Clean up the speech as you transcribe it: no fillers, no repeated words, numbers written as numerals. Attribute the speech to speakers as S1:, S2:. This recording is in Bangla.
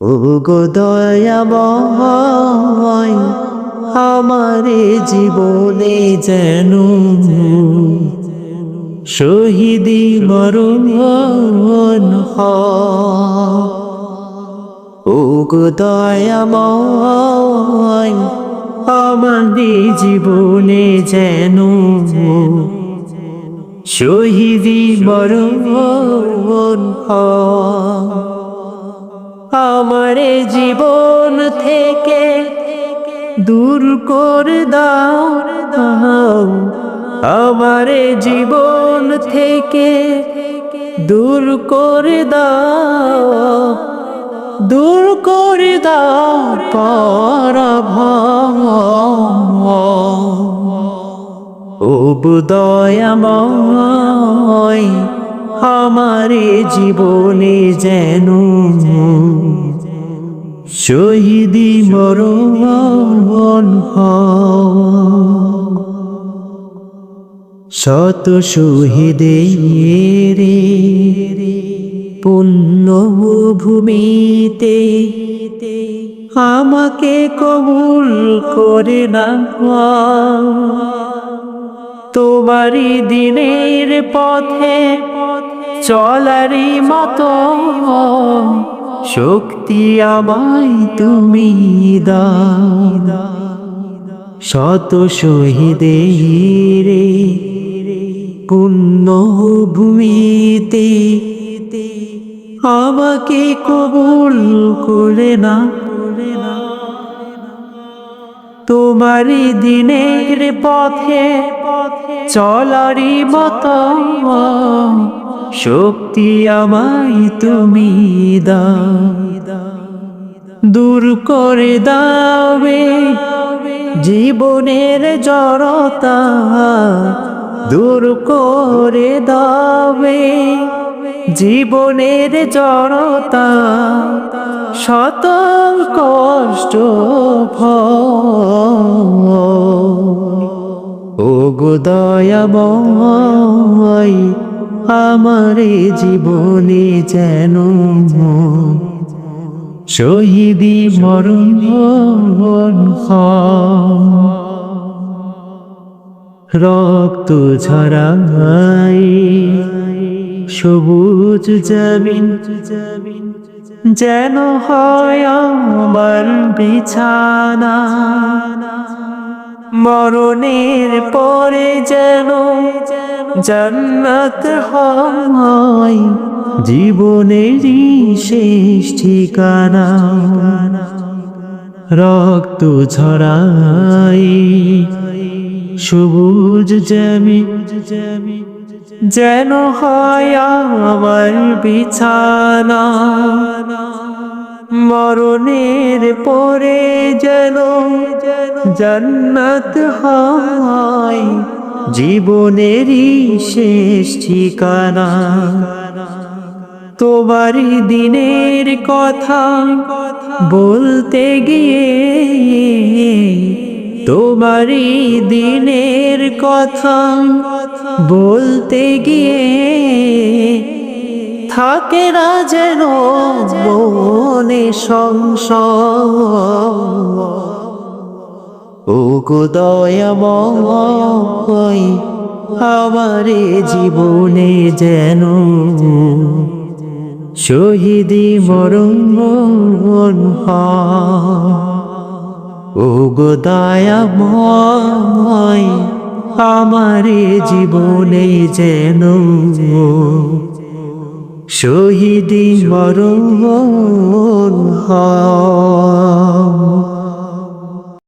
S1: ও গো দয়াময় আমারে জীবনে যেন শহীদি মরণ হয়। ও গো দয়াময় আমারে জীবনে যেন শহীদি মরণ হয়। আমারে জীবন থেকে দূর করে দাও, আমারে জীবন থেকে দূর করে দাও, দূর করে দাও পরাভয়। ও দয়াময় আমারে জীবনে যেন শহীদি মরণ হয়। শত শহীদের পুণ্য ভূমিতে আমাকে কবুল করে না, তোমারই দিনের পথে চলারই মতো শক্তি আমায় তুমি দাও। শত শহীদের পুণ্য ভূমিতে আমাকে কবুল করে না, তোমারই দিনের পথে চলারই মতো শক্তি আমায় তুমি দাও। দূর করে দাবে জীবনের জড়তা, দূর করে দাবে জীবনের জড়তা, শত কষ্ট ভয়। ও গো দয়াময় আমারে জীবনে যেন শহীদি মরণ হয়। রক্ত ঝরাই সবুজ জমিন যেন হয় আমার বিছানা, মরণের পরে যেন জান্নাত হয় জীবনেরই শেষ ঠিকানা। রক্ত ঝরাই সবুজ জমিন যেন হয় আমার বিছানা, মরণের পরে যেন জান্নাত হয় জীবনেরই শেষ ঠিকানা। তোমারই দিনের কথা বলতে গিয়ে, তোমারই দিনের কথা বলতে গিয়ে থাকে না যেন মনে সংশয়। ও গো দয়াময় আমারে জীবনে যেন শহীদি মরণ হয়। ও গো দয়াময় আমারে জীবনে যেন শহীদি মরণ হয়।